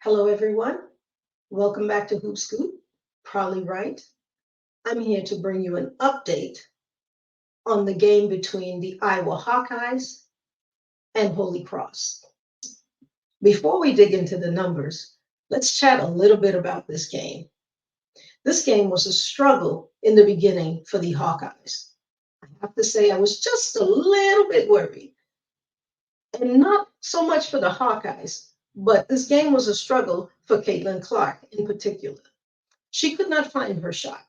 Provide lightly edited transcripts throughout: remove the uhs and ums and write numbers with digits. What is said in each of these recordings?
Hello, everyone. Welcome back to Hoop Scoop, Probably Right. I'm here to bring you an update on the game between the Iowa Hawkeyes and Holy Cross. Before we dig into the numbers, let's chat a little bit about this game. This game was a struggle in the beginning for the Hawkeyes. I have to say I was just a little bit worried. And not so much for the Hawkeyes, but this game was a struggle for Caitlin Clark in particular. She could not find her shot.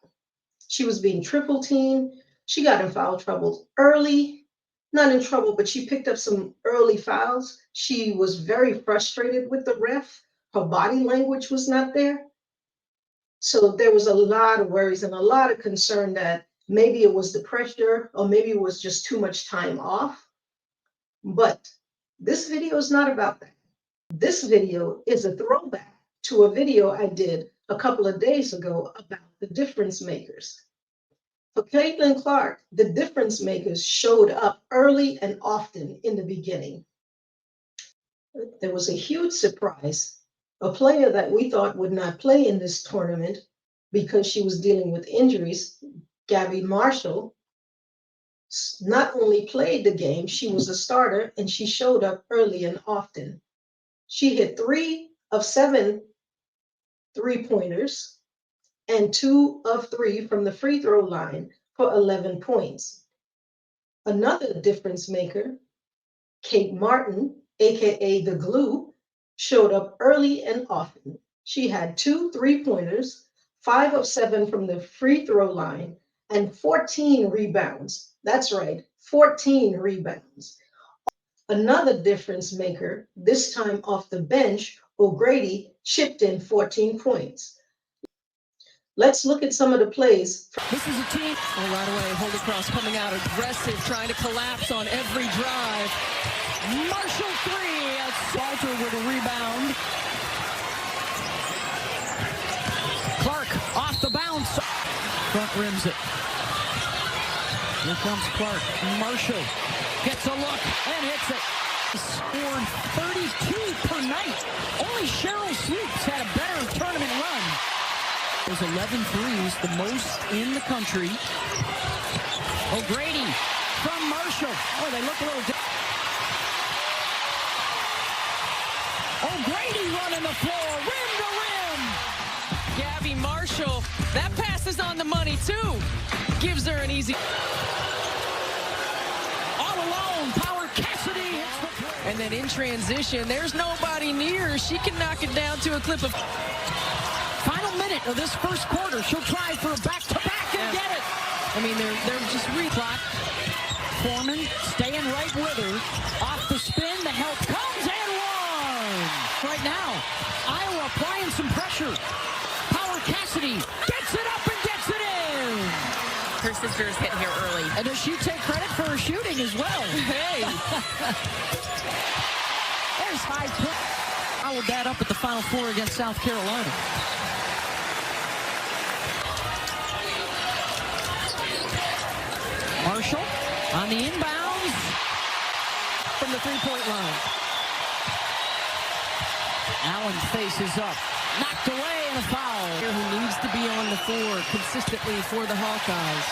She was being triple teamed. She got in foul trouble early, not in trouble, but she picked up some early fouls. She was very frustrated with the ref. Her body language was not there. So there was a lot of worries and a lot of concern that maybe it was the pressure or maybe it was just too much time off. But this video is not about that. This video is a throwback to a video I did a couple of days ago about the difference makers. For Caitlin Clark, the difference makers showed up early and often in the beginning. There was a huge surprise. A player that we thought would not play in this tournament because she was dealing with injuries, Gabby Marshall, not only played the game, she was a starter and she showed up early and often. She hit 3 of 7 3-pointers and 2 of 3 from the free throw line for 11 points. Another difference maker, Kate Martin, aka the Glue, showed up early and often. She had 2 3-pointers, 5 of 7 from the free throw line, and 14 rebounds. That's right, 14 rebounds. Another difference maker, this time off the bench, O'Grady chipped in 14 points. Let's look at some of the plays. This is a team. Oh, right away, Holy Cross coming out aggressive, trying to collapse on every drive. Marshall 3, as Walter with a rebound. Clark off the bounce. Front rims it. Here comes Clark. Marshall gets a look and hits it. Scored 32 per night. Only Cheryl Swoops had a better tournament run. There's 11 threes, the most in the country. O'Grady from Marshall. Oh, they look a little different. O'Grady running the floor, rim to rim. Gabby Marshall, that pass is on the money too. Gives her an easy. All alone, Power Cassidy hits the play. And then in transition, there's nobody near. She can knock it down to a clip of. Final minute of this first quarter. She'll try for a back-to-back and get it. I mean, they're just re-clock. Foreman staying right with her. Off the spin, the help comes and one. Right now, Iowa applying some pressure. Power Cassidy gets it up and gets it in. Her sister is hitting here early. And does she take credit for her shooting as well? Hey. There's high point. Followed that up at the Final Four against South Carolina. Marshall on the inbounds from the three-point line. Allen faces up. Knocked away and a foul. Who needs to be on the floor consistently for the Hawkeyes.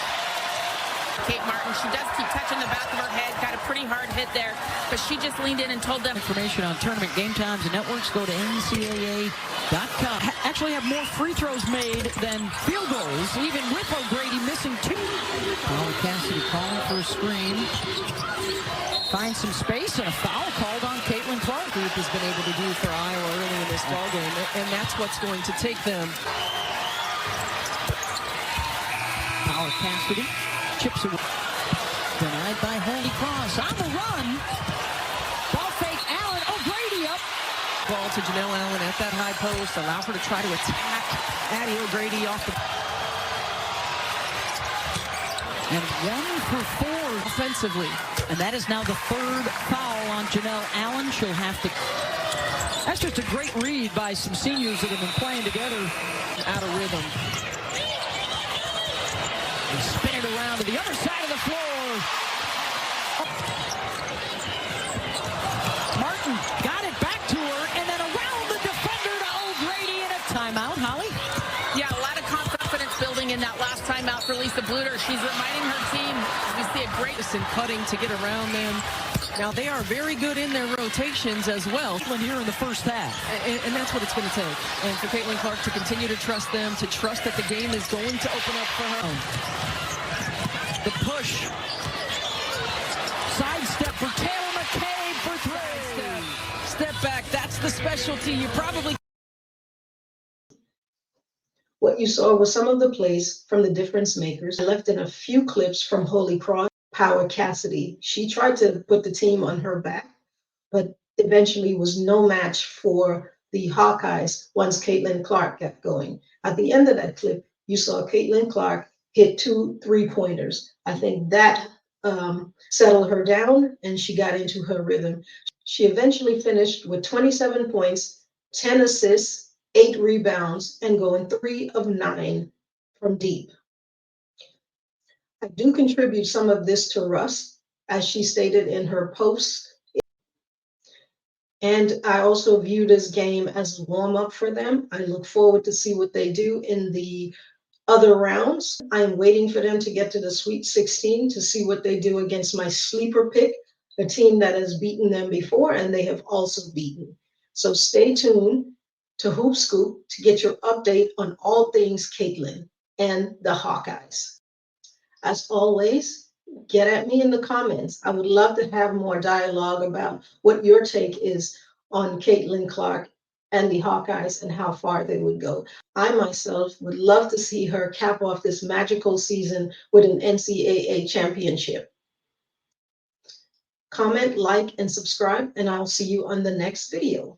Kate Martin, she does keep touching the back of her head. Got a pretty hard hit there, but she just leaned in and told them. Information on tournament game times and networks, go to ncaa.com. Actually have more free throws made than field goals, even with O'Grady missing 2. Paul Cassidy calling for a screen. Finds some space and a foul called on Caitlin Clark. Group has been able to do for Iowa early in this ballgame, and that's what's going to take them. Paul Cassidy chips away. Denied by Holy Cross. On the run. Ball fake. Allen. O'Grady up. Ball to Janelle Allen at that high post. Allow her to try to attack Addie O'Grady off the. And 1 for 4 offensively. And that is now the 3rd foul on Janelle Allen. She'll have to. That's just a great read by some seniors that have been playing together. Out of rhythm. And spin it around to the other side of the floor. Martin got it back to her, and then around the defender to that last time out for Lisa Bluter. She's reminding her team, we see a great Cutting to get around them. Now, they are very good in their rotations as well. Here in the first half. And that's what it's going to take. And for Caitlin Clark to continue to trust them, to trust that the game is going to open up for her. The push. Sidestep for Taylor McCabe for three. Step back. That's the specialty. You probably... What you saw was some of the plays from the difference makers. I left in a few clips from Holy Cross. Power Cassidy. She tried to put the team on her back, but eventually was no match for the Hawkeyes once Caitlin Clark got going. At the end of that clip, you saw Caitlin Clark hit 2 3-pointers. I think that settled her down and she got into her rhythm. She eventually finished with 27 points, 10 assists, 8 rebounds, and going 3 of 9 from deep. I do contribute some of this to Russ, as she stated in her post. And I also view this game as a warm-up for them. I look forward to see what they do in the other rounds. I am waiting for them to get to the Sweet 16 to see what they do against my sleeper pick, a team that has beaten them before and they have also beaten. So stay tuned to Hoop Scoop to get your update on all things Caitlin and the Hawkeyes. As always, get at me in the comments. I would love to have more dialogue about what your take is on Caitlin Clark and the Hawkeyes and how far they would go. I myself would love to see her cap off this magical season with an NCAA championship. Comment, like, and subscribe, and I'll see you on the next video.